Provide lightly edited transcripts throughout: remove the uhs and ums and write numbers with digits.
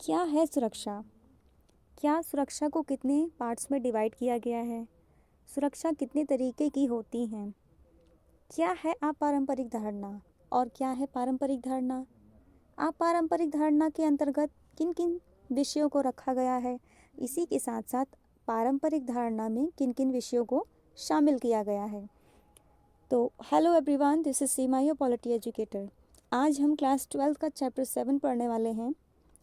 क्या है सुरक्षा? क्या सुरक्षा को कितने पार्ट्स में डिवाइड किया गया है? सुरक्षा कितने तरीके की होती हैं? क्या है अपारंपरिक धारणा और क्या है पारंपरिक धारणा? अपारंपरिक धारणा के अंतर्गत किन किन विषयों को रखा गया है? इसी के साथ साथ पारंपरिक धारणा में किन किन विषयों को शामिल किया गया है? तो hello everyone, this is Seema your polity educator. आज हम क्लास 12 का चैप्टर 7 पढ़ने वाले हैं,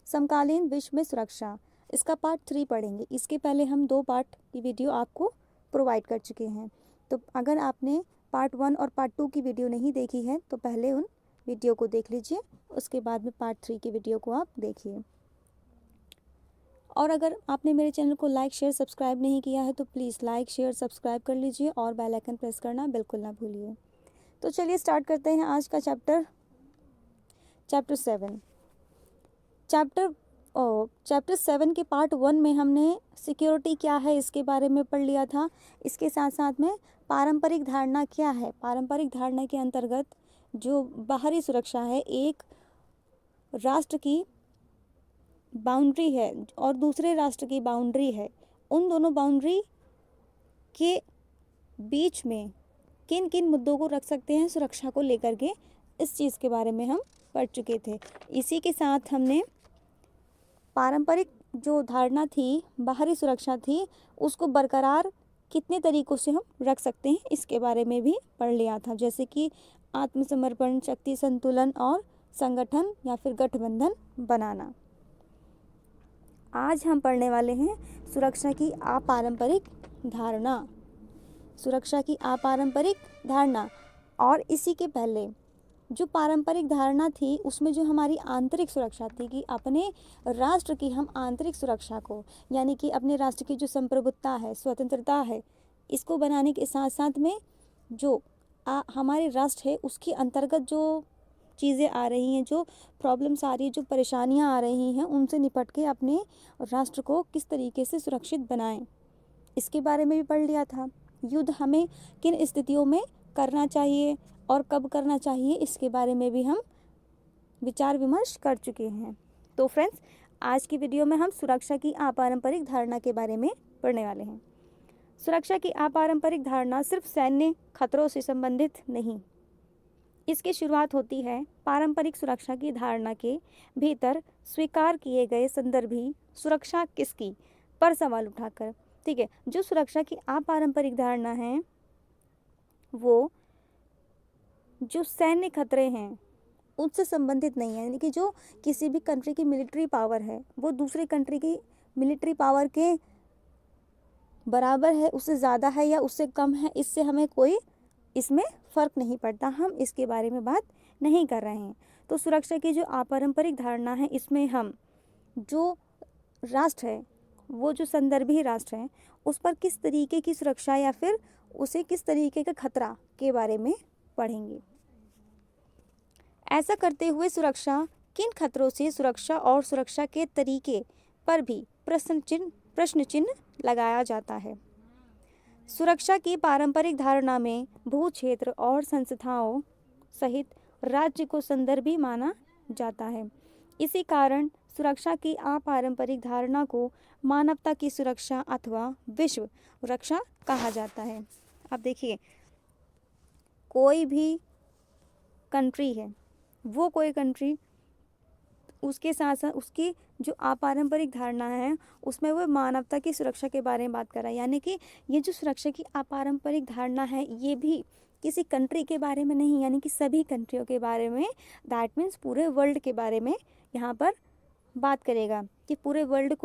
समकालीन विश्व में सुरक्षा। इसका पार्ट 3 पढ़ेंगे। इसके पहले हम 2 पार्ट की वीडियो आपको प्रोवाइड कर चुके हैं। तो अगर आपने पार्ट 1 और पार्ट 2 की वीडियो नहीं देखी है तो पहले उन वीडियो को देख लीजिए, उसके बाद में पार्ट 3 की वीडियो को आप देखिए। और अगर आपने मेरे चैनल को लाइक शेयर सब्सक्राइब नहीं किया है तो प्लीज़ लाइक शेयर सब्सक्राइब कर लीजिए और बेल आइकन प्रेस करना बिल्कुल ना भूलिए। तो चलिए स्टार्ट करते हैं आज का चैप्टर 7। चैप्टर 7 के पार्ट 1 में हमने सिक्योरिटी क्या है इसके बारे में पढ़ लिया था। इसके साथ साथ में पारंपरिक धारणा क्या है। पारंपरिक धारणा के अंतर्गत जो बाहरी सुरक्षा है, एक राष्ट्र की बाउंड्री है और दूसरे राष्ट्र की बाउंड्री है, उन दोनों बाउंड्री के बीच में किन किन मुद्दों को रख सकते हैं सुरक्षा को लेकर के, इस चीज़ के बारे में हम पढ़ चुके थे। इसी के साथ हमने पारंपरिक जो धारणा थी, बाहरी सुरक्षा थी, उसको बरकरार कितने तरीक़ों से हम रख सकते हैं इसके बारे में भी पढ़ लिया था, जैसे कि आत्मसमर्पण, शक्ति संतुलन और संगठन या फिर गठबंधन बनाना। आज हम पढ़ने वाले हैं सुरक्षा की अपारंपरिक धारणा। सुरक्षा की अपारंपरिक धारणा। और इसी के पहले जो पारंपरिक धारणा थी उसमें जो हमारी आंतरिक सुरक्षा थी कि अपने राष्ट्र की हम आंतरिक सुरक्षा को, यानी कि अपने राष्ट्र की जो संप्रभुता है, स्वतंत्रता है, इसको बनाने के साथ साथ में जो हमारे राष्ट्र है उसके अंतर्गत जो चीज़ें आ रही हैं, जो प्रॉब्लम्स आ रही हैं, जो परेशानियां आ रही हैं, उनसे निपट के अपने राष्ट्र को किस तरीके से सुरक्षित बनाएं, इसके बारे में भी पढ़ लिया था। युद्ध हमें किन स्थितियों में करना चाहिए और कब करना चाहिए, इसके बारे में भी हम विचार विमर्श कर चुके हैं। तो फ्रेंड्स, आज की वीडियो में हम सुरक्षा की अपारंपरिक धारणा के बारे में पढ़ने वाले हैं। सुरक्षा की अपारंपरिक धारणा सिर्फ सैन्य खतरों से संबंधित नहीं, इसकी शुरुआत होती है पारंपरिक सुरक्षा की धारणा के भीतर स्वीकार किए गए संदर्भी सुरक्षा किसकी पर सवाल उठाकर। ठीक है, जो सुरक्षा की अपारंपरिक धारणा है वो जो सैन्य खतरे हैं उससे संबंधित नहीं है, यानी कि जो किसी भी कंट्री की मिलिट्री पावर है वो दूसरी कंट्री की मिलिट्री पावर के बराबर है, उससे ज़्यादा है या उससे कम है, इससे हमें कोई इसमें फ़र्क नहीं पड़ता, हम इसके बारे में बात नहीं कर रहे हैं। तो सुरक्षा की जो अपारंपरिक धारणा है इसमें हम जो राष्ट्र है, वो जो संदर्भी राष्ट्र है, उस पर किस तरीके की सुरक्षा या फिर उसे किस तरीके का खतरा के बारे में पढ़ेंगे। ऐसा करते हुए सुरक्षा किन खतरों से सुरक्षा और सुरक्षा के तरीके पर भी प्रश्न चिन्ह लगाया जाता है। सुरक्षा की पारंपरिक धारणा में भू क्षेत्र और संस्थाओं सहित राज्य को संदर्भी माना जाता है। इसी कारण सुरक्षा की अपारंपरिक धारणा को मानवता की सुरक्षा अथवा विश्व रक्षा कहा जाता है। अब देखिए, कोई भी कंट्री है, वो कोई कंट्री, उसके साथ साथ उसकी जो अपारंपरिक धारणा है उसमें वो मानवता की सुरक्षा के बारे में बात कर रहा है, यानी कि ये जो सुरक्षा की अपारंपरिक धारणा है ये भी किसी कंट्री के बारे में नहीं, यानी कि सभी कंट्रियों के बारे में, दैट मीन्स पूरे वर्ल्ड के बारे में यहाँ पर बात करेगा कि पूरे वर्ल्ड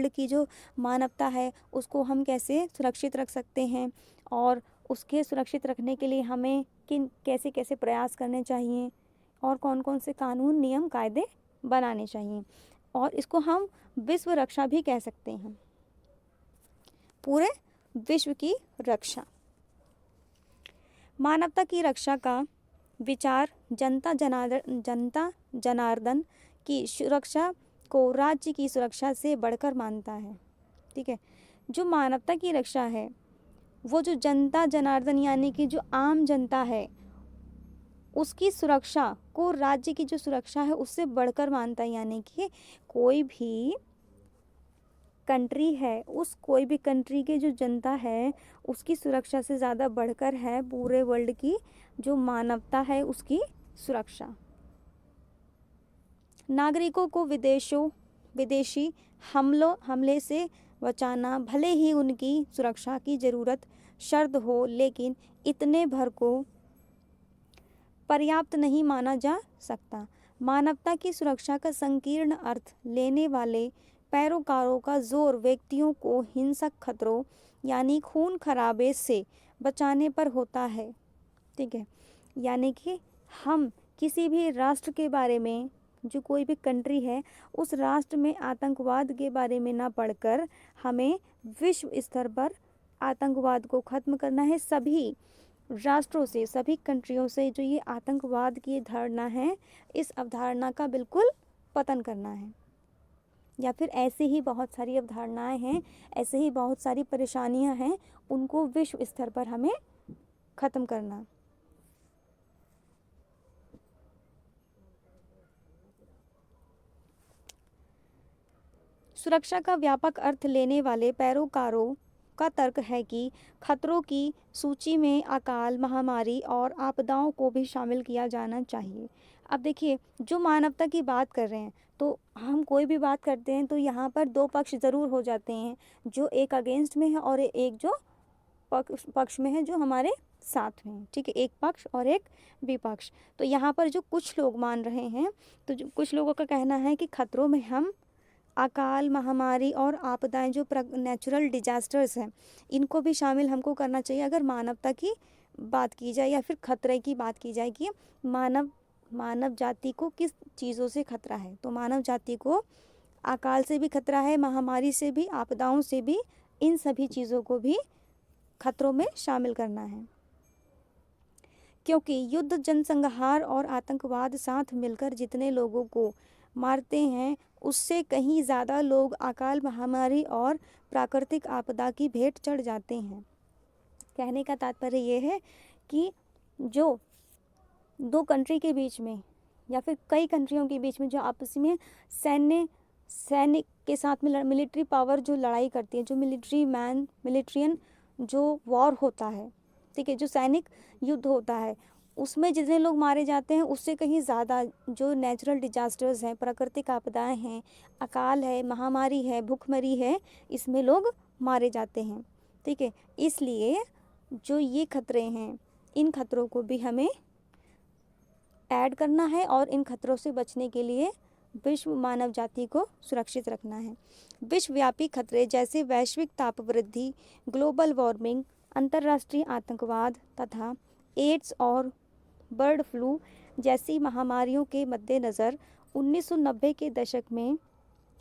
की जो मानवता है उसको हम कैसे सुरक्षित रख सकते हैं और उसके सुरक्षित रखने के लिए हमें कैसे कैसे प्रयास करने चाहिए और कौन कौन से कानून, नियम, कायदे बनाने चाहिए, और इसको हम विश्व रक्षा भी कह सकते हैं, पूरे विश्व की रक्षा। मानवता की रक्षा का विचार जनता जनार्दन की सुरक्षा को राज्य की सुरक्षा से बढ़कर मानता है। ठीक है, जो मानवता की रक्षा है वो जो जनता जनार्दन यानी कि जो आम जनता है उसकी सुरक्षा को राज्य की जो सुरक्षा है उससे बढ़कर मानता है। यानी कि कोई भी कंट्री है, उस कोई भी कंट्री के जो जनता है उसकी सुरक्षा से ज़्यादा बढ़कर है पूरे वर्ल्ड की जो मानवता है उसकी सुरक्षा। नागरिकों को विदेशी हमले से बचाना भले ही उनकी सुरक्षा की ज़रूरत शर्त हो, लेकिन इतने भर को पर्याप्त नहीं माना जा सकता। मानवता की सुरक्षा का संकीर्ण अर्थ लेने वाले पैरोकारों का जोर व्यक्तियों को हिंसक खतरों यानी खून खराबे से बचाने पर होता है। ठीक है, यानी कि हम किसी भी राष्ट्र के बारे में, जो कोई भी कंट्री है, उस राष्ट्र में आतंकवाद के बारे में ना पढ़कर हमें विश्व स्तर पर आतंकवाद को ख़त्म करना है। सभी राष्ट्रों से, सभी कंट्रियों से जो ये आतंकवाद की धारणा है, इस अवधारणा का बिल्कुल पतन करना है। या फिर ऐसे ही बहुत सारी अवधारणाएं हैं, ऐसे ही बहुत सारी परेशानियां हैं, उनको विश्व स्तर पर हमें ख़त्म करना। सुरक्षा का व्यापक अर्थ लेने वाले पैरोकारों का तर्क है कि खतरों की सूची में अकाल, महामारी और आपदाओं को भी शामिल किया जाना चाहिए। अब देखिए, जो मानवता की बात कर रहे हैं, तो हम कोई भी बात करते हैं तो यहाँ पर दो पक्ष ज़रूर हो जाते हैं, जो एक अगेंस्ट में है और एक जो पक्ष में है, जो हमारे साथ में है। ठीक है, एक पक्ष और एक विपक्ष। तो यहाँ पर जो कुछ लोग मान रहे हैं, तो जो कुछ लोगों का कहना है कि खतरों में हम अकाल, महामारी और आपदाएं, जो नेचुरल डिजास्टर्स हैं, इनको भी शामिल हमको करना चाहिए अगर मानवता की बात की जाए या फिर खतरे की बात की जाए कि मानव जाति को किस चीज़ों से खतरा है। तो मानव जाति को अकाल से भी खतरा है, महामारी से भी, आपदाओं से भी, इन सभी चीज़ों को भी खतरों में शामिल करना है। क्योंकि युद्ध, जनसंहार और आतंकवाद साथ मिलकर जितने लोगों को मारते हैं, उससे कहीं ज़्यादा लोग अकाल, महामारी और प्राकृतिक आपदा की भेंट चढ़ जाते हैं। कहने का तात्पर्य ये है कि जो दो कंट्री के बीच में या फिर कई कंट्रियों के बीच में जो आपस में सैन्य के साथ में मिलिट्री पावर जो लड़ाई करती है, जो मिलिट्रियन जो वॉर होता है, ठीक है, जो सैनिक युद्ध होता है, उसमें जितने लोग मारे जाते हैं उससे कहीं ज़्यादा जो नेचुरल डिजास्टर्स हैं, प्राकृतिक आपदाएं हैं, अकाल है, महामारी है, भूखमरी है, इसमें लोग मारे जाते हैं। ठीक है, इसलिए जो ये खतरे हैं, इन खतरों को भी हमें ऐड करना है और इन खतरों से बचने के लिए विश्व मानव जाति को सुरक्षित रखना है। विश्वव्यापी खतरे जैसे वैश्विक ताप वृद्धि, ग्लोबल वार्मिंग, अंतर्राष्ट्रीय आतंकवाद तथा एड्स और बर्ड फ्लू जैसी महामारियों के मद्देनज़र 1990 के दशक में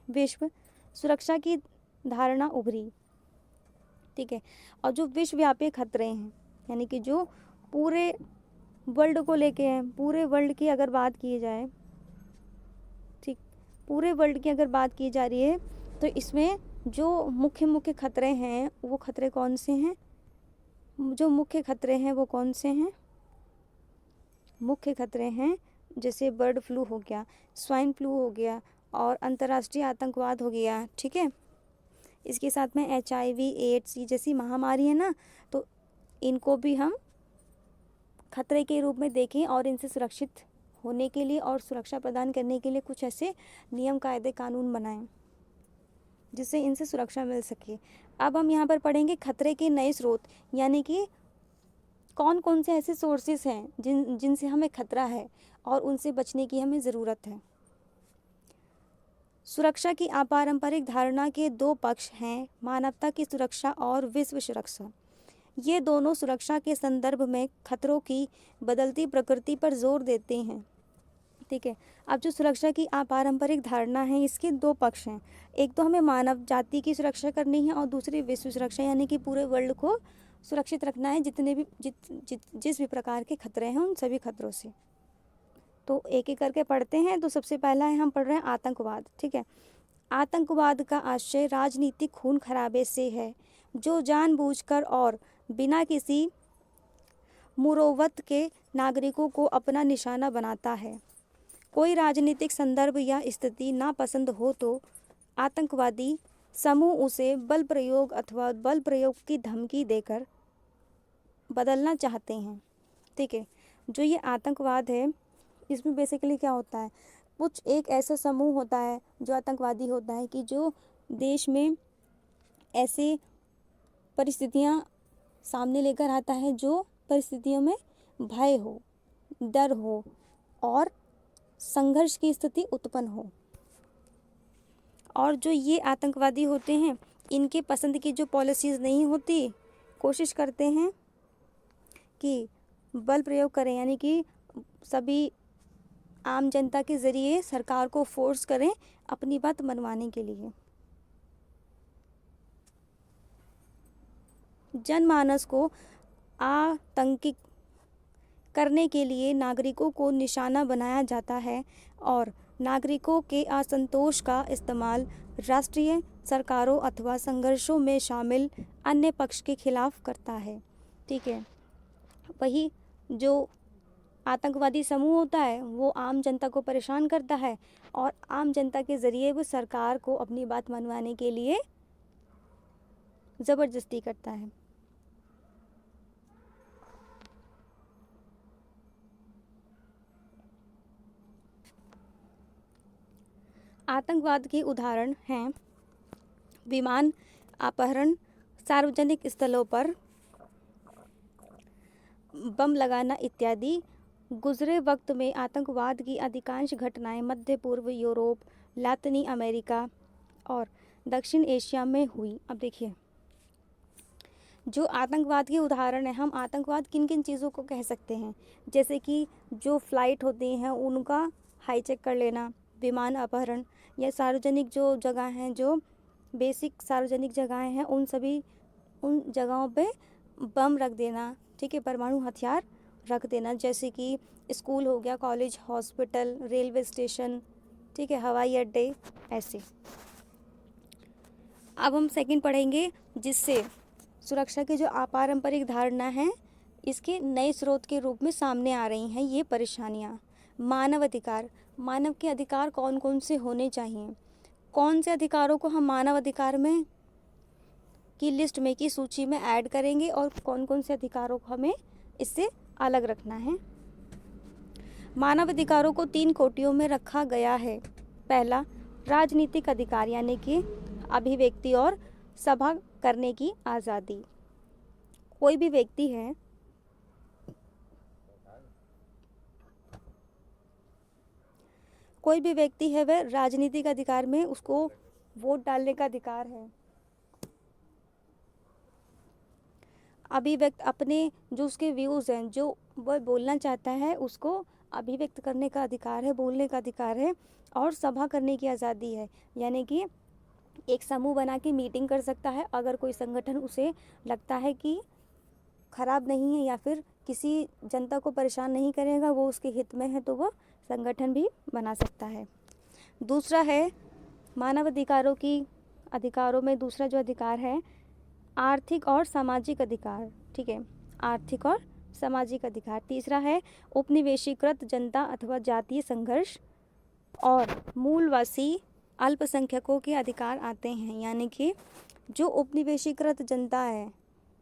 विश्व सुरक्षा की धारणा उभरी। ठीक है, और जो विश्वव्यापी खतरे हैं, यानी कि जो पूरे वर्ल्ड को लेके हैं, पूरे वर्ल्ड की अगर बात की जाए, ठीक, पूरे वर्ल्ड की अगर बात की जा रही है, तो इसमें जो मुख्य खतरे हैं वो खतरे कौन से हैं? जो मुख्य खतरे हैं वो कौन से हैं? मुख्य खतरे हैं जैसे बर्ड फ्लू हो गया, स्वाइन फ्लू हो गया और अंतर्राष्ट्रीय आतंकवाद हो गया। ठीक है, इसके साथ में HIV, एड्स जैसी महामारी है ना, तो इनको भी हम खतरे के रूप में देखें और इनसे सुरक्षित होने के लिए और सुरक्षा प्रदान करने के लिए कुछ ऐसे नियम, कायदे, कानून बनाएं जिससे इनसे सुरक्षा मिल सके। अब हम यहाँ पर पढ़ेंगे खतरे के नए स्रोत, यानी कि कौन कौन से ऐसे सोर्सेस हैं जिनसे हमें खतरा है और उनसे बचने की हमें ज़रूरत है। सुरक्षा की अपारंपरिक धारणा के दो पक्ष हैं, मानवता की सुरक्षा और विश्व सुरक्षा। ये दोनों सुरक्षा के संदर्भ में खतरों की बदलती प्रकृति पर जोर देते हैं। ठीक है, अब जो सुरक्षा की अपारंपरिक धारणा है, इसके दो पक्ष हैं। एक तो हमें मानव जाति की सुरक्षा करनी है और दूसरी विश्व सुरक्षा, यानी कि पूरे वर्ल्ड को सुरक्षित रखना है जितने भी जिस भी प्रकार के खतरे हैं उन सभी खतरों से। तो एक एक करके पढ़ते हैं। तो सबसे पहला है, हम पढ़ रहे हैं आतंकवाद। ठीक है, आतंकवाद का आशय राजनीतिक खून खराबे से है, जो जानबूझकर और बिना किसी मुरोवत के नागरिकों को अपना निशाना बनाता है। कोई राजनीतिक संदर्भ या स्थिति नापसंद हो तो आतंकवादी समूह उसे बल प्रयोग अथवा बल प्रयोग की धमकी देकर बदलना चाहते हैं। ठीक है, जो ये आतंकवाद है इसमें बेसिकली क्या होता है, कुछ एक ऐसा समूह होता है जो आतंकवादी होता है कि जो देश में ऐसे परिस्थितियां सामने लेकर आता है जो परिस्थितियों में भय हो, डर हो और संघर्ष की स्थिति उत्पन्न हो। और जो ये आतंकवादी होते हैं इनके पसंद की जो पॉलिसीज़ नहीं होती, कोशिश करते हैं कि बल प्रयोग करें, यानी कि सभी आम जनता के ज़रिए सरकार को फोर्स करें अपनी बात मनवाने के लिए। जनमानस को आतंकित करने के लिए नागरिकों को निशाना बनाया जाता है और नागरिकों के असंतोष का इस्तेमाल राष्ट्रीय सरकारों अथवा संघर्षों में शामिल अन्य पक्ष के खिलाफ करता है। ठीक है, वही जो आतंकवादी समूह होता है वो आम जनता को परेशान करता है और आम जनता के ज़रिए वो सरकार को अपनी बात मनवाने के लिए ज़बरदस्ती करता है। आतंकवाद के उदाहरण हैं विमान अपहरण, सार्वजनिक स्थलों पर बम लगाना इत्यादि। गुजरे वक्त में आतंकवाद की अधिकांश घटनाएं मध्य पूर्व, यूरोप, लातिनी अमेरिका और दक्षिण एशिया में हुई। अब देखिए, जो आतंकवाद के उदाहरण हैं, हम आतंकवाद किन किन चीज़ों को कह सकते हैं, जैसे कि जो फ्लाइट होती हैं उनका हाईजैक कर लेना, विमान अपहरण, या सार्वजनिक जो जगह हैं, जो बेसिक सार्वजनिक जगहें हैं उन जगहों पे बम रख देना। ठीक है, परमाणु हथियार रख देना, जैसे कि स्कूल हो गया, कॉलेज, हॉस्पिटल, रेलवे स्टेशन, ठीक है, हवाई अड्डे, ऐसे। अब हम सेकंड पढ़ेंगे, जिससे सुरक्षा की जो अपारंपरिक धारणा है इसके नए स्रोत के रूप में सामने आ रही हैं ये परेशानियाँ। मानव अधिकार, मानव के अधिकार कौन कौन से होने चाहिए, कौन से अधिकारों को हम मानव अधिकार में की लिस्ट में, की सूची में ऐड करेंगे और कौन कौन से अधिकारों को हमें इससे अलग रखना है। मानव अधिकारों को 3 कोटियों में रखा गया है। पहला, राजनीतिक अधिकार, यानी कि अभिव्यक्ति और सभा करने की आज़ादी। कोई भी व्यक्ति है वह राजनीतिक अधिकार में उसको वोट डालने का अधिकार है। अभिव्यक्त अपने जो उसके व्यूज़ हैं, जो वह बोलना चाहता है, उसको अभिव्यक्त करने का अधिकार है, बोलने का अधिकार है और सभा करने की आज़ादी है। यानी कि एक समूह बना के मीटिंग कर सकता है, अगर कोई संगठन उसे लगता है कि खराब नहीं है या फिर किसी जनता को परेशान नहीं करेगा, वो उसके हित में है, तो वह संगठन भी बना सकता है। दूसरा है मानव अधिकारों में दूसरा जो अधिकार है आर्थिक और सामाजिक अधिकार। ठीक है, आर्थिक और सामाजिक अधिकार। तीसरा है उपनिवेशीकृत जनता अथवा जातीय संघर्ष और मूलवासी अल्पसंख्यकों के अधिकार आते हैं। यानी कि जो उपनिवेशीकृत जनता है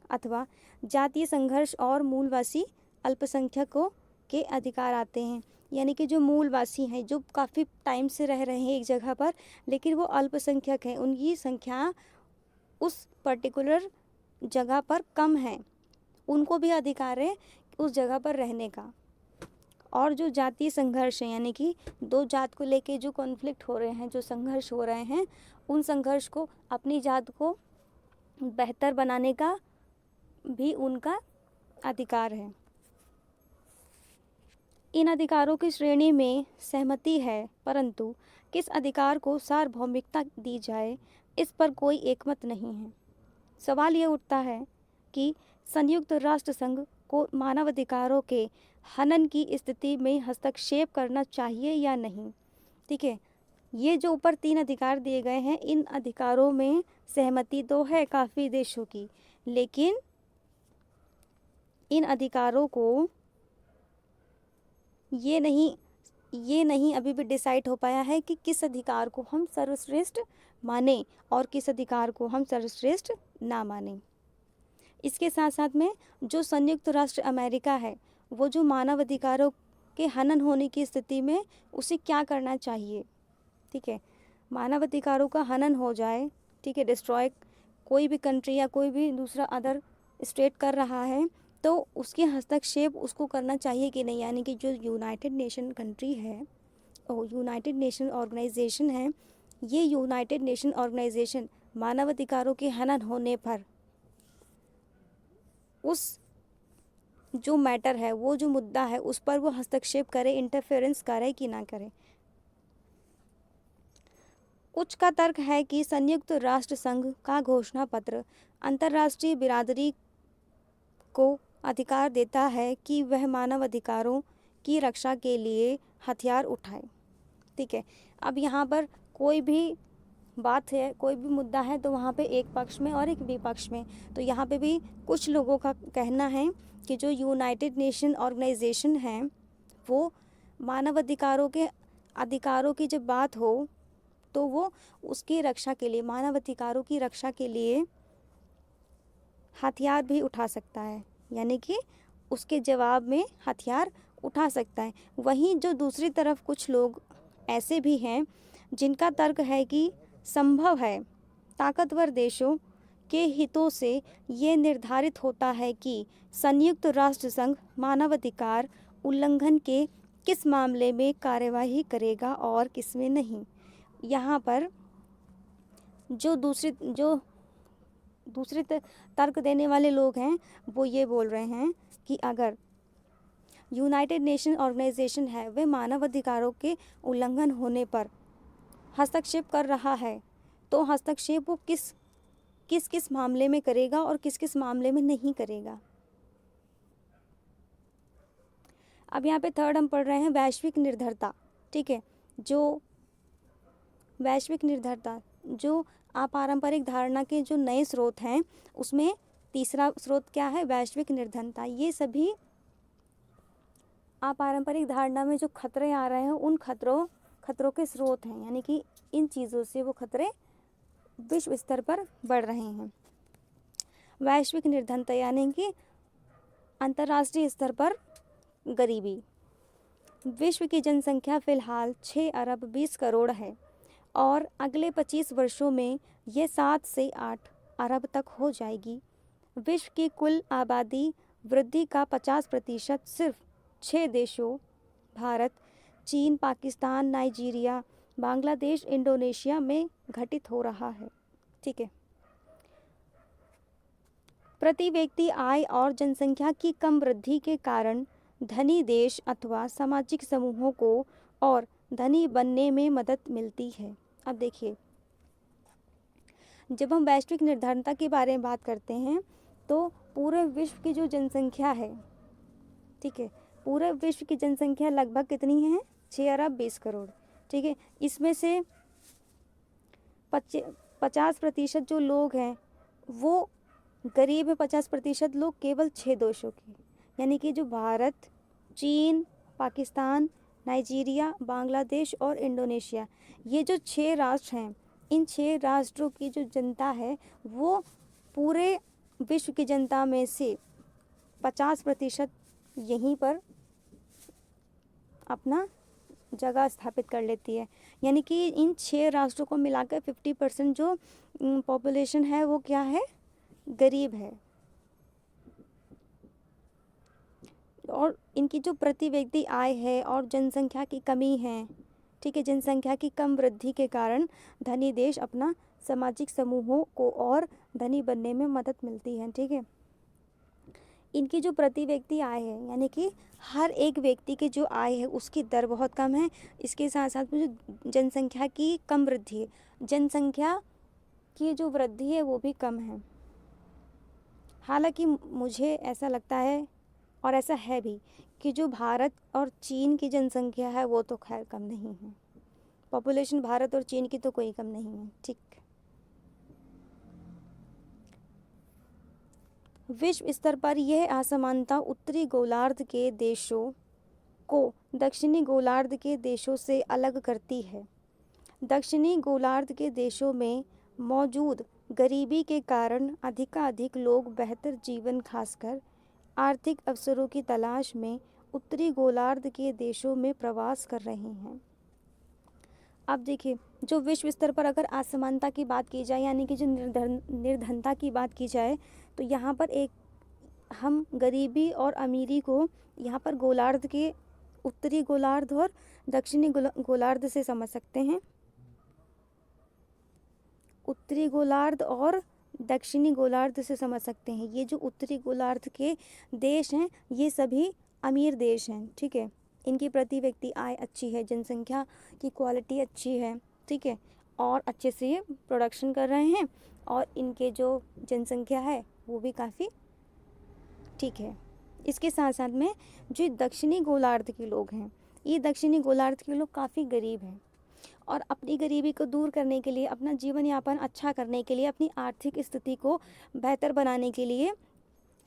अथवा जातीय संघर्ष और मूलवासी अल्पसंख्यकों के अधिकार आते हैं। यानी कि जो मूलवासी हैं, जो काफ़ी टाइम से रह रहे हैं एक जगह पर, लेकिन वो अल्पसंख्यक हैं, उनकी संख्या उस पर्टिकुलर जगह पर कम है, उनको भी अधिकार है उस जगह पर रहने का। और जो जातीय संघर्ष है, यानी कि दो जात को लेके जो कॉन्फ्लिक्ट हो रहे हैं, जो संघर्ष हो रहे हैं, उन संघर्ष को अपनी जात को बेहतर बनाने का भी उनका अधिकार है। इन अधिकारों की श्रेणी में सहमति है, परंतु किस अधिकार को सार्वभौमिकता दी जाए इस पर कोई एकमत नहीं है। सवाल ये उठता है कि संयुक्त राष्ट्र संघ को मानवाधिकारों के हनन की स्थिति में हस्तक्षेप करना चाहिए या नहीं। ठीक है, ये जो ऊपर 3 अधिकार दिए गए हैं, इन अधिकारों में सहमति तो है काफ़ी देशों की, लेकिन इन अधिकारों को ये नहीं अभी भी डिसाइड हो पाया है कि किस अधिकार को हम सर्वश्रेष्ठ माने और किस अधिकार को हम सर्वश्रेष्ठ ना माने। इसके साथ साथ में जो संयुक्त राष्ट्र अमेरिका है, वो जो मानव अधिकारों के हनन होने की स्थिति में उसे क्या करना चाहिए, ठीक है। मानव अधिकारों का हनन हो जाए, ठीक है, डिस्ट्रॉय कोई भी कंट्री या कोई भी दूसरा अदर स्टेट कर रहा है, तो उसके हस्तक्षेप उसको करना चाहिए कि नहीं। यानी कि जो यूनाइटेड नेशन कंट्री है और यूनाइटेड नेशन ऑर्गेनाइजेशन है, ये यूनाइटेड नेशन ऑर्गेनाइजेशन मानव अधिकारों के हनन होने पर उस जो मैटर है, वो जो मुद्दा है, उस पर वो हस्तक्षेप करे, इंटरफेरेंस करे कि ना करे। कुछ का तर्क है कि संयुक्त राष्ट्र संघ का घोषणा पत्र अंतर्राष्ट्रीय बिरादरी को अधिकार देता है कि वह मानव अधिकारों की रक्षा के लिए हथियार उठाए, ठीक है। अब यहाँ पर कोई भी बात है, कोई भी मुद्दा है, तो वहाँ पे एक पक्ष में और एक विपक्ष में। तो यहाँ पे भी कुछ लोगों का कहना है कि जो यूनाइटेड नेशन ऑर्गेनाइजेशन है, वो मानव अधिकारों की जब बात हो तो वो उसकी रक्षा के लिए, मानव अधिकारों की रक्षा के लिए हथियार भी उठा सकता है, यानी कि उसके जवाब में हथियार उठा सकता है। वहीं जो दूसरी तरफ कुछ लोग ऐसे भी हैं जिनका तर्क है कि संभव है ताकतवर देशों के हितों से ये निर्धारित होता है कि संयुक्त राष्ट्र संघ मानवाधिकार उल्लंघन के किस मामले में कार्यवाही करेगा और किस में नहीं। यहाँ पर जो दूसरे तर्क देने वाले लोग हैं, वो ये बोल रहे हैं कि अगर यूनाइटेड नेशन ऑर्गेनाइजेशन है, वह मानव अधिकारों के उल्लंघन होने पर हस्तक्षेप कर रहा है, तो हस्तक्षेप वो किस मामले में करेगा और किस मामले में नहीं करेगा। अब यहाँ पे थर्ड हम पढ़ रहे हैं वैश्विक निर्भरता, ठीक है। जो वैश्विक निर्भरता, जो अपारंपरिक धारणा के जो नए स्रोत हैं, उसमें तीसरा स्रोत क्या है, वैश्विक निर्धनता। ये सभी अपारंपरिक धारणा में जो खतरे आ रहे हैं, उन खतरों के स्रोत हैं, यानी कि इन चीज़ों से वो खतरे विश्व स्तर पर बढ़ रहे हैं। वैश्विक निर्धनता यानी कि अंतर्राष्ट्रीय स्तर पर गरीबी। विश्व की जनसंख्या फिलहाल 6 अरब 20 करोड़ है और अगले 25 वर्षों में ये 7 से 8 अरब तक हो जाएगी। विश्व की कुल आबादी वृद्धि का 50% सिर्फ 6 देशों भारत, चीन, पाकिस्तान, नाइजीरिया, बांग्लादेश, इंडोनेशिया में घटित हो रहा है, ठीक है। प्रति व्यक्ति आय और जनसंख्या की कम वृद्धि के कारण धनी देश अथवा सामाजिक समूहों को और धनी बनने में मदद मिलती है। अब देखिए, जब हम वैश्विक निर्धनता के बारे में बात करते हैं, तो पूरे विश्व की जो जनसंख्या है, ठीक है, पूरे विश्व की जनसंख्या लगभग कितनी है, 6 अरब 20 करोड़, ठीक है। इसमें से 50% जो लोग हैं वो गरीब है, 50% लोग केवल 6 देशों के, यानी कि जो भारत, चीन, पाकिस्तान, नाइजीरिया, बांग्लादेश और इंडोनेशिया, ये जो 6 राष्ट्र हैं, इन 6 राष्ट्रों की जो जनता है वो पूरे विश्व की जनता में से 50% यहीं पर अपना जगह स्थापित कर लेती है। यानी कि इन 6 राष्ट्रों को मिलाकर 50% जो पॉपुलेशन है वो क्या है, गरीब है। और इनकी जो प्रति व्यक्ति आय है और जनसंख्या की कमी है, ठीक है, जनसंख्या की कम वृद्धि के कारण धनी देश अपना सामाजिक समूहों को और धनी बनने में मदद मिलती है, ठीक है। इनकी जो प्रति व्यक्ति आय है, यानी कि हर एक व्यक्ति की जो आय है उसकी दर बहुत कम है। इसके साथ साथ में जो जनसंख्या की कम वृद्धि है, जनसंख्या की जो वृद्धि है वो भी कम है। हालांकि मुझे ऐसा लगता है और ऐसा है भी कि जो भारत और चीन की जनसंख्या है वो तो खैर कम नहीं है। पॉपुलेशन भारत और चीन की तो कोई कम नहीं है, ठीक। विश्व स्तर पर यह असमानता उत्तरी गोलार्ध के देशों को दक्षिणी गोलार्ध के देशों से अलग करती है। दक्षिणी गोलार्ध के देशों में मौजूद गरीबी के कारण अधिकाधिक लोग बेहतर जीवन खासकर आर्थिक अवसरों की तलाश में उत्तरी गोलार्ध के देशों में प्रवास कर रहे हैं। अब देखिए, जो विश्व स्तर पर अगर असमानता की बात की जाए, यानी कि जो निर्धनता की बात की जाए, तो यहाँ पर एक हम गरीबी और अमीरी को यहाँ पर गोलार्ध के उत्तरी गोलार्ध और दक्षिणी गोलार्ध से समझ सकते हैं। उत्तरी गोलार्ध और दक्षिणी गोलार्ध से समझ सकते हैं। ये जो उत्तरी गोलार्ध के देश हैं ये सभी अमीर देश हैं, ठीक है। इनकी प्रति व्यक्ति आय अच्छी है, जनसंख्या की क्वालिटी अच्छी है, ठीक है, और अच्छे से ये प्रोडक्शन कर रहे हैं और इनके जो जनसंख्या है वो भी काफ़ी ठीक है। इसके साथ साथ में जो दक्षिणी गोलार्ध के लोग हैं, ये दक्षिणी गोलार्ध के लोग काफ़ी गरीब हैं और अपनी गरीबी को दूर करने के लिए, अपना जीवन यापन अच्छा करने के लिए, अपनी आर्थिक स्थिति को बेहतर बनाने के लिए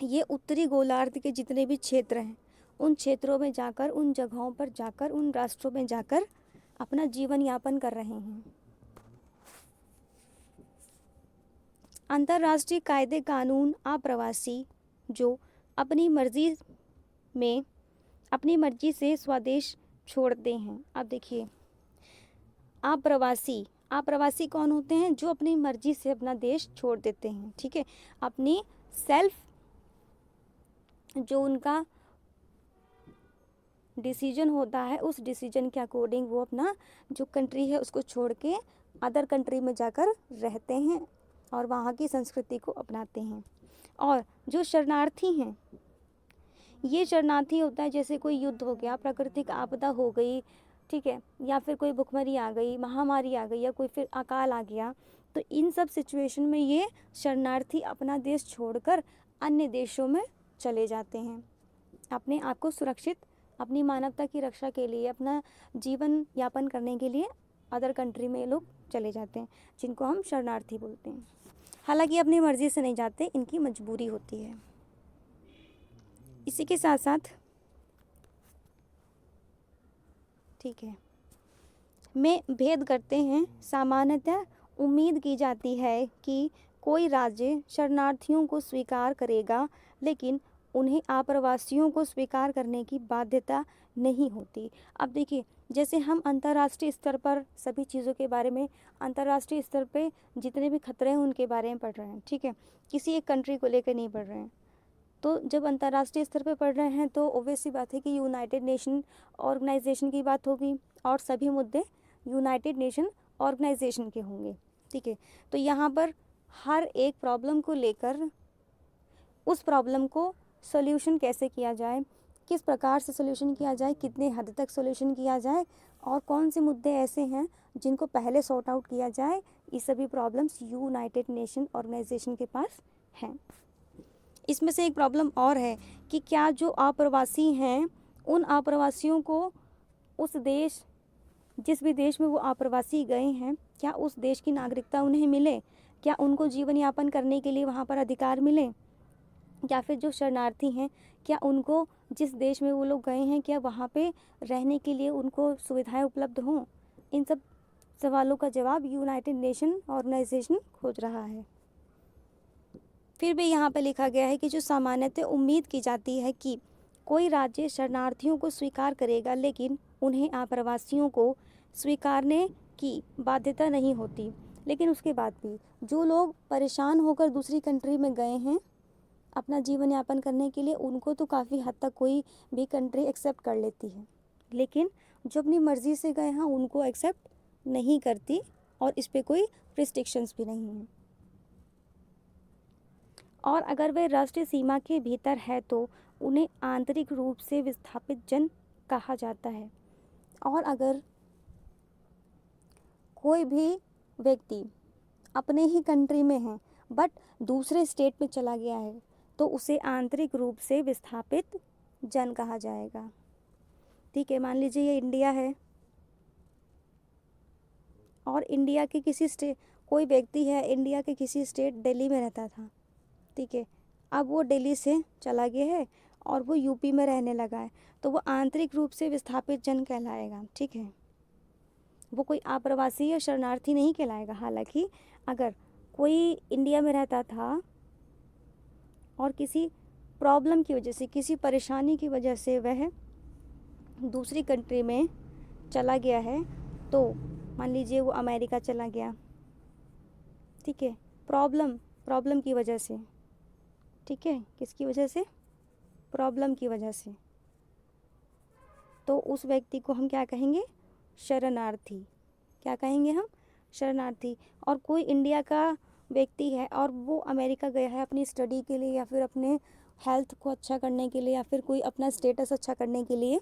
ये उत्तरी गोलार्ध के जितने भी क्षेत्र हैं उन क्षेत्रों में जाकर, उन जगहों पर जाकर, उन राष्ट्रों में जाकर अपना जीवन यापन कर रहे हैं। अंतर्राष्ट्रीय कायदे कानून आप्रवासी जो अपनी मर्जी से स्वदेश छोड़ते हैं। अब देखिए, आप्रवासी कौन होते हैं? जो अपनी मर्जी से अपना देश छोड़ देते हैं, ठीक है। अपनी सेल्फ, जो उनका डिसीजन होता है उस डिसीजन के अकॉर्डिंग वो अपना जो कंट्री है उसको छोड़ के अदर कंट्री में जाकर रहते हैं और वहाँ की संस्कृति को अपनाते हैं। और जो शरणार्थी हैं, ये शरणार्थी होता है जैसे कोई युद्ध हो गया, प्राकृतिक आपदा हो गई, ठीक है, या फिर कोई भुखमरी आ गई, महामारी आ गई, या कोई फिर अकाल आ गया, तो इन सब सिचुएशन में ये शरणार्थी अपना देश छोड़कर अन्य देशों में चले जाते हैं अपने आप को सुरक्षित, अपनी मानवता की रक्षा के लिए, अपना जीवन यापन करने के लिए अदर कंट्री में ये लोग चले जाते हैं, जिनको हम शरणार्थी बोलते हैं। हालांकि अपनी मर्जी से नहीं जाते, इनकी मजबूरी होती है। इसी के साथ साथ ठीक है, में भेद करते हैं। सामान्यतः उम्मीद की जाती है कि कोई राज्य शरणार्थियों को स्वीकार करेगा, लेकिन उन्हें आप्रवासियों को स्वीकार करने की बाध्यता नहीं होती। अब देखिए, जैसे हम अंतर्राष्ट्रीय स्तर पर सभी चीज़ों के बारे में, अंतर्राष्ट्रीय स्तर पे जितने भी खतरे हैं उनके बारे में पढ़ रहे हैं, ठीक है, किसी एक कंट्री को लेकर नहीं पढ़ रहे हैं। तो जब अंतर्राष्ट्रीय स्तर पे पढ़ रहे हैं तो ऑब्वियस सी बात है कि यूनाइटेड नेशन ऑर्गेनाइजेशन की बात होगी और सभी मुद्दे यूनाइटेड नेशन ऑर्गेनाइजेशन के होंगे, ठीक है। तो यहाँ पर हर एक प्रॉब्लम को लेकर उस प्रॉब्लम को सॉल्यूशन कैसे किया जाए, किस प्रकार से सॉल्यूशन किया जाए, कितने हद तक सॉल्यूशन किया जाए और कौन से मुद्दे ऐसे हैं जिनको पहले सॉर्ट आउट किया जाए, ये सभी प्रॉब्लम्स यूनाइटेड नेशन ऑर्गेनाइजेशन के पास हैं। इसमें से एक प्रॉब्लम और है कि क्या जो अप्रवासी हैं उन अप्रवासियों को उस देश, जिस भी देश में वो अप्रवासी गए हैं, क्या उस देश की नागरिकता उन्हें मिले, क्या उनको जीवन यापन करने के लिए वहाँ पर अधिकार मिले, या फिर जो शरणार्थी हैं क्या उनको जिस देश में वो लोग गए हैं क्या वहाँ पे रहने के लिए उनको सुविधाएं उपलब्ध हों। इन सब सवालों का जवाब यूनाइटेड नेशन ऑर्गेनाइजेशन खोज रहा है। फिर भी यहाँ पे लिखा गया है कि जो सामान्यतः उम्मीद की जाती है कि कोई राज्य शरणार्थियों को स्वीकार करेगा, लेकिन उन्हें आप्रवासियों को स्वीकारने की बाध्यता नहीं होती। लेकिन उसके बाद भी जो लोग परेशान होकर दूसरी कंट्री में गए हैं अपना जीवन यापन करने के लिए, उनको तो काफ़ी हद तक कोई भी कंट्री एक्सेप्ट कर लेती है, लेकिन जो अपनी मर्ज़ी से गए हैं उनको एक्सेप्ट नहीं करती और इस पर कोई रिस्ट्रिक्शंस भी नहीं हैं। और अगर वे राष्ट्रीय सीमा के भीतर है तो उन्हें आंतरिक रूप से विस्थापित जन कहा जाता है। और अगर कोई भी व्यक्ति अपने ही कंट्री में है बट दूसरे स्टेट में चला गया है तो उसे आंतरिक रूप से विस्थापित जन कहा जाएगा, ठीक है। मान लीजिए ये इंडिया है और इंडिया के किसी स्टेट, कोई व्यक्ति है इंडिया के किसी स्टेट दिल्ली में रहता था, ठीक है, अब वो दिल्ली से चला गया है और वो यूपी में रहने लगा है, तो वो आंतरिक रूप से विस्थापित जन कहलाएगा। ठीक है, वो कोई आप्रवासी या शरणार्थी नहीं कहलाएगा। हालांकि अगर कोई इंडिया में रहता था और किसी प्रॉब्लम की वजह से, किसी परेशानी की वजह से वह दूसरी कंट्री में चला गया है, तो मान लीजिए वो अमेरिका चला गया, ठीक है, प्रॉब्लम की वजह से, ठीक है, किसकी वजह से, प्रॉब्लम की वजह से, तो उस व्यक्ति को हम क्या कहेंगे, शरणार्थी। क्या कहेंगे हम, शरणार्थी। और कोई इंडिया का व्यक्ति है और वो अमेरिका गया है अपनी स्टडी के लिए, या फिर अपने हेल्थ को अच्छा करने के लिए, या फिर कोई अपना स्टेटस अच्छा करने के लिए,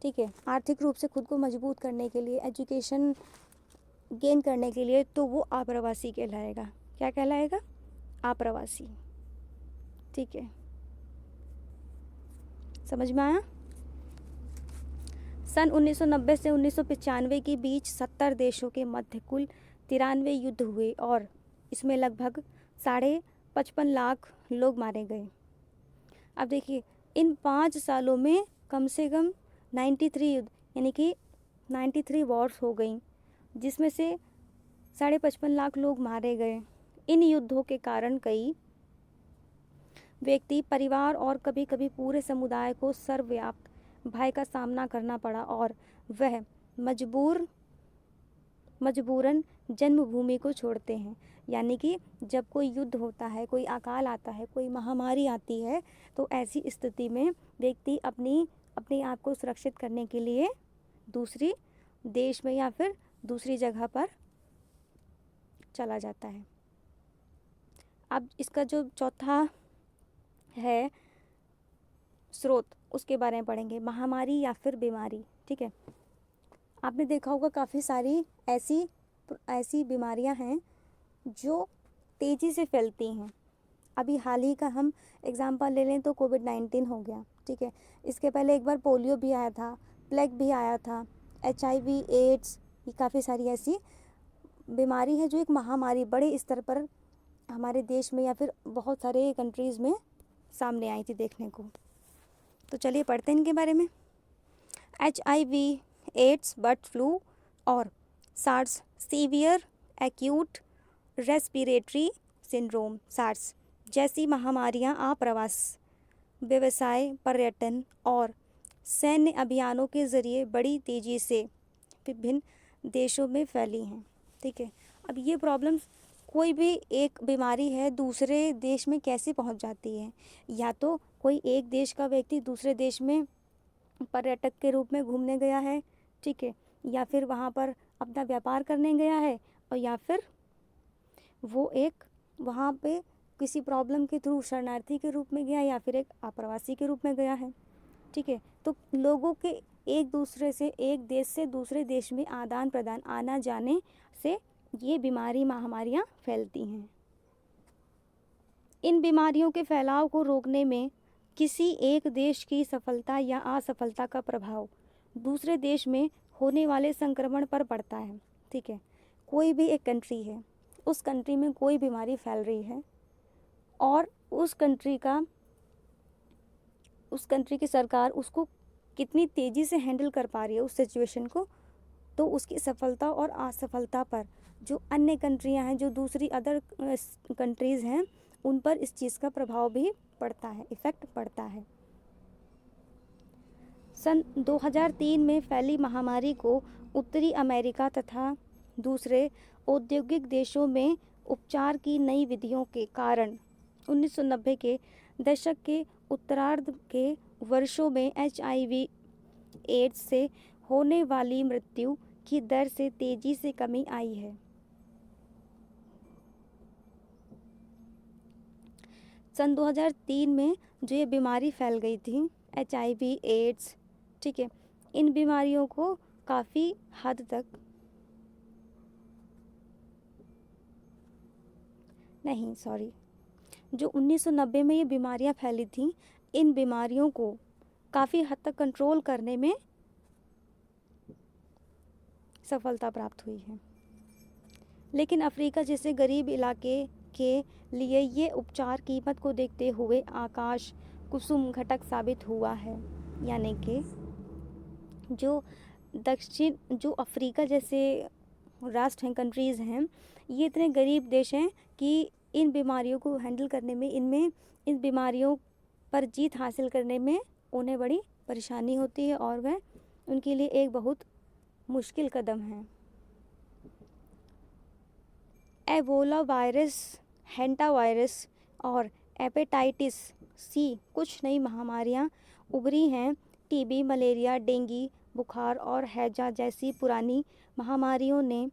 ठीक है, आर्थिक रूप से खुद को मजबूत करने के लिए, एजुकेशन गेन करने के लिए, तो वो आप्रवासी कहलाएगा। क्या कहलाएगा, आप्रवासी। ठीक है, समझ में आया। सन 1990 से 1995 के बीच 70 देशों के मध्य कुल 93 युद्ध हुए और इसमें लगभग 55.5 लाख लोग मारे गए। अब देखिए, इन 5 सालों में कम से कम 93 युद्ध, यानी कि 93 वॉर्स हो गई, जिसमें से 55.5 लाख लोग मारे गए। इन युद्धों के कारण कई व्यक्ति, परिवार और कभी कभी पूरे समुदाय को सर्वव्याप्त भय का सामना करना पड़ा और वह मजबूरन जन्मभूमि को छोड़ते हैं। यानी कि जब कोई युद्ध होता है, कोई अकाल आता है, कोई महामारी आती है, तो ऐसी स्थिति में व्यक्ति अपने आप को सुरक्षित करने के लिए दूसरी देश में या फिर दूसरी जगह पर चला जाता है। अब इसका जो चौथा है स्रोत, उसके बारे में पढ़ेंगे, महामारी या फिर बीमारी। ठीक है, आपने देखा होगा काफ़ी सारी ऐसी बीमारियां हैं जो तेज़ी से फैलती हैं। अभी हाल ही का हम एग्जाम्पल ले लें तो कोविड-19 हो गया। ठीक है, इसके पहले एक बार पोलियो भी आया था, प्लेग भी आया था, HIV, एड्स, ये काफ़ी सारी ऐसी बीमारी है जो एक महामारी बड़े स्तर पर हमारे देश में या फिर बहुत सारे कंट्रीज़ में सामने आई थी देखने को। तो चलिए पढ़ते हैं इनके बारे में। HIV, एड्स, बर्ड फ्लू और SARS, severe acute respiratory syndrome SARS जैसी महामारियां आप्रवास, व्यवसाय, पर्यटन और सैन्य अभियानों के जरिए बड़ी तेज़ी से विभिन्न देशों में फैली हैं। ठीक है, अब ये प्रॉब्लम्स, कोई भी एक बीमारी है दूसरे देश में कैसे पहुंच जाती है, या तो कोई एक देश का व्यक्ति दूसरे देश में पर्यटक के रूप में घूमने गया है, ठीक है, या फिर वहाँ पर अपना व्यापार करने गया है, और या फिर वो एक वहाँ पे किसी प्रॉब्लम के थ्रू शरणार्थी के रूप में गया, या फिर एक आप्रवासी के रूप में गया है। ठीक है, तो लोगों के एक दूसरे से, एक देश से दूसरे देश में आदान प्रदान, आना जाने से ये बीमारी, महामारियाँ फैलती हैं। इन बीमारियों के फैलाव को रोकने में किसी एक देश की सफलता या असफलता का प्रभाव दूसरे देश में होने वाले संक्रमण पर पड़ता है। ठीक है, कोई भी एक कंट्री है, उस कंट्री में कोई बीमारी फैल रही है और उस कंट्री की सरकार उसको कितनी तेज़ी से हैंडल कर पा रही है उस सिचुएशन को, तो उसकी सफलता और असफलता पर जो अन्य कंट्रियां हैं, जो दूसरी अदर कंट्रीज़ हैं, उन पर इस चीज़ का प्रभाव भी पड़ता है, इफ़ेक्ट पड़ता है। सन 2003 में फैली महामारी को उत्तरी अमेरिका तथा दूसरे औद्योगिक देशों में उपचार की नई विधियों के कारण 1990 के दशक के उत्तरार्ध के वर्षों में HIV, एड्स से होने वाली मृत्यु की दर से तेजी से कमी आई है। सन 2003 में जो ये बीमारी फैल गई थी, HIV, एड्स, ठीक है, इन बीमारियों को काफ़ी हद तक, नहीं सॉरी, जो 1990 में ये बीमारियां फैली थी, इन बीमारियों को काफ़ी हद तक कंट्रोल करने में सफलता प्राप्त हुई है। लेकिन अफ्रीका जैसे गरीब इलाके के लिए ये उपचार कीमत को देखते हुए आकाश कुसुम घटक साबित हुआ है। यानी कि जो अफ्रीका जैसे राष्ट्र हैं, कंट्रीज़ हैं, ये इतने गरीब देश हैं कि इन बीमारियों को हैंडल करने में, इन बीमारियों पर जीत हासिल करने में उन्हें बड़ी परेशानी होती है और वह उनके लिए एक बहुत मुश्किल कदम है। एबोला वायरस, हेंटा वायरस और हेपेटाइटिस सी कुछ नई महामारियां उभरी हैं। टीबी, मलेरिया, डेंगू बुखार और हैजा जैसी पुरानी महामारियों ने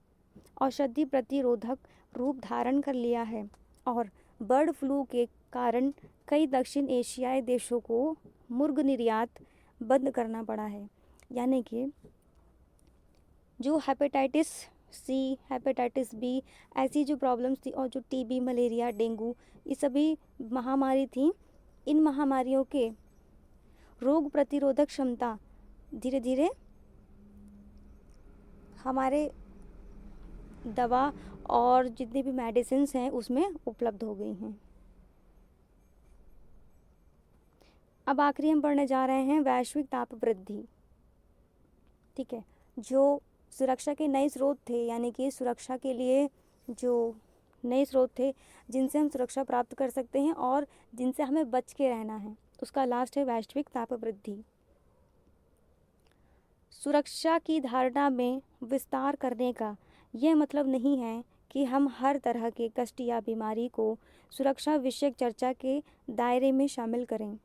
औषधि प्रतिरोधक रूप धारण कर लिया है और बर्ड फ्लू के कारण कई दक्षिण एशियाई देशों को मुर्ग निर्यात बंद करना पड़ा है। यानी कि जो हेपेटाइटिस सी, हेपेटाइटिस बी, ऐसी जो प्रॉब्लम्स थी और जो टीबी, मलेरिया, डेंगू, ये सभी महामारी थी, इन महामारियों के रोग प्रतिरोधक क्षमता धीरे धीरे हमारे दवा और जितनी भी मेडिसिन्स हैं उसमें उपलब्ध हो गई हैं। अब आखिरी हम पढ़ने जा रहे हैं वैश्विक ताप वृद्धि। ठीक है, जो सुरक्षा के नए स्रोत थे, यानी कि सुरक्षा के लिए जो नए स्रोत थे जिनसे हम सुरक्षा प्राप्त कर सकते हैं और जिनसे हमें बच के रहना है, उसका लास्ट है वैश्विक ताप वृद्धि। सुरक्षा की धारणा में विस्तार करने का यह मतलब नहीं है कि हम हर तरह के कष्ट या बीमारी को सुरक्षा विषयक चर्चा के दायरे में शामिल करें।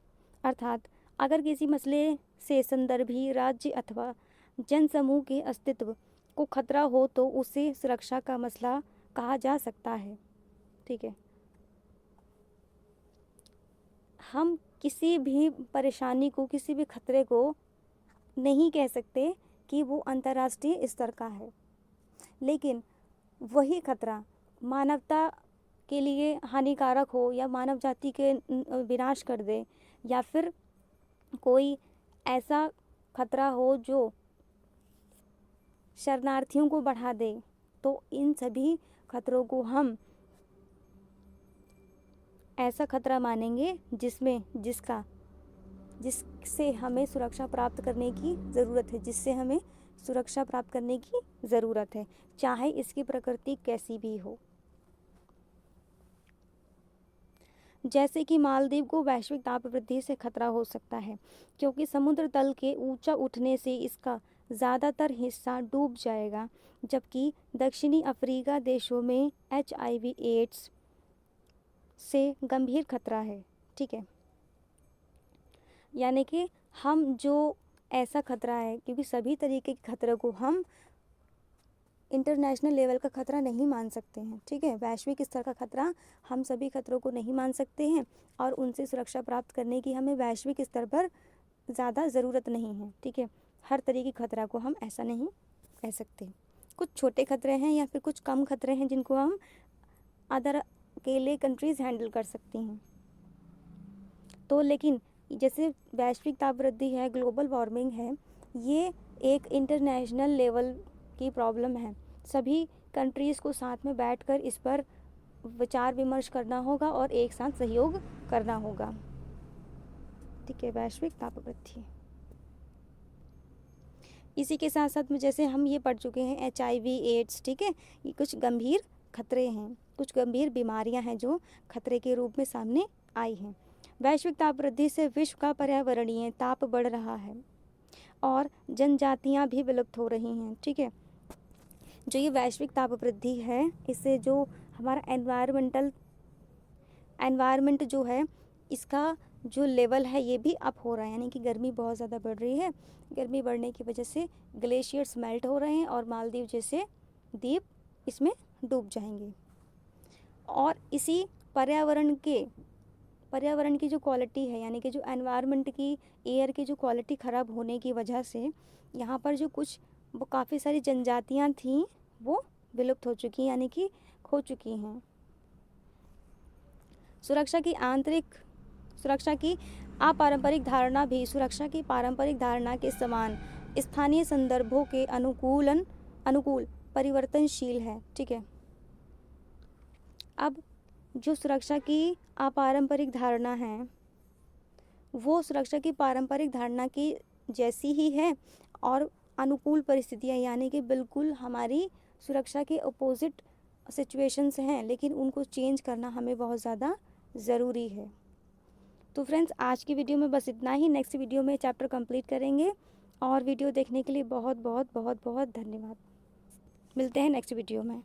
अर्थात अगर किसी मसले से संदर्भी राज्य अथवा जनसमूह के अस्तित्व को खतरा हो तो उसे सुरक्षा का मसला कहा जा सकता है। ठीक है, हम किसी भी परेशानी को, किसी भी खतरे को नहीं कह सकते कि वो अंतर्राष्ट्रीय स्तर का है, लेकिन वही खतरा मानवता के लिए हानिकारक हो या मानव जाति के विनाश कर दे, या फिर कोई ऐसा खतरा हो जो शरणार्थियों को बढ़ा दे, तो इन सभी खतरों को हम ऐसा खतरा मानेंगे जिससे हमें सुरक्षा प्राप्त करने की ज़रूरत है, जिससे हमें सुरक्षा प्राप्त करने की ज़रूरत है, चाहे इसकी प्रकृति कैसी भी हो। जैसे कि मालदीव को वैश्विक ताप वृद्धि से खतरा हो सकता है क्योंकि समुद्र तल के ऊंचा उठने से इसका ज़्यादातर हिस्सा डूब जाएगा, जबकि दक्षिणी अफ्रीका देशों में HIV एड्स से गंभीर खतरा है। ठीक है, यानी कि हम जो ऐसा खतरा है, क्योंकि सभी तरीके के खतरे को हम इंटरनेशनल लेवल का खतरा नहीं मान सकते हैं। ठीक है, वैश्विक स्तर का खतरा हम सभी खतरों को नहीं मान सकते हैं और उनसे सुरक्षा प्राप्त करने की हमें वैश्विक स्तर पर ज़्यादा ज़रूरत नहीं है। ठीक है, हर तरीके के खतरा को हम ऐसा नहीं कह सकते। कुछ छोटे खतरे हैं या फिर कुछ कम खतरे हैं जिनको हम अदर अकेले कंट्रीज़ हैंडल कर सकती हैं। तो लेकिन जैसे वैश्विक ताप वृद्धि है, ग्लोबल वार्मिंग है, ये एक इंटरनेशनल लेवल की प्रॉब्लम है। सभी कंट्रीज़ को साथ में बैठकर इस पर विचार विमर्श करना होगा और एक साथ सहयोग करना होगा। ठीक है, वैश्विक ताप वृद्धि। इसी के साथ साथ में जैसे हम ये पढ़ चुके हैं HIV एड्स, ठीक है, ये कुछ गंभीर खतरे हैं, कुछ गंभीर बीमारियां हैं जो खतरे के रूप में सामने आई हैं। वैश्विक ताप वृद्धि से विश्व का पर्यावरणीय ताप बढ़ रहा है और जनजातियां भी विलुप्त हो रही हैं। ठीक है, जो ये वैश्विक ताप वृद्धि है, इससे जो हमारा एनवायरनमेंट जो है, इसका जो लेवल है ये भी अप हो रहा है, यानी कि गर्मी बहुत ज़्यादा बढ़ रही है। गर्मी बढ़ने की वजह से ग्लेशियर्स मेल्ट हो रहे हैं और मालदीव जैसे द्वीप इसमें डूब जाएंगे। और इसी पर्यावरण की जो क्वालिटी है, यानी कि जो एनवायरनमेंट की, एयर की जो क्वालिटी ख़राब होने की वजह से यहाँ पर जो वो काफ़ी सारी जनजातियाँ थीं वो विलुप्त हो चुकी, यानी कि खो चुकी हैं। सुरक्षा की अपारंपरिक धारणा भी सुरक्षा की पारंपरिक धारणा के समान स्थानीय संदर्भों के अनुकूल परिवर्तनशील है। ठीक है, अब जो सुरक्षा की अपारंपरिक धारणा है वो सुरक्षा की पारंपरिक धारणा की जैसी ही है और अनुकूल परिस्थितियाँ यानी कि बिल्कुल हमारी सुरक्षा के अपोजिट सिचुएशंस हैं, लेकिन उनको चेंज करना हमें बहुत ज़्यादा ज़रूरी है। तो फ्रेंड्स, आज की वीडियो में बस इतना ही। नेक्स्ट वीडियो में चैप्टर कंप्लीट करेंगे और वीडियो देखने के लिए बहुत बहुत बहुत बहुत धन्यवाद। मिलते हैं नेक्स्ट वीडियो में।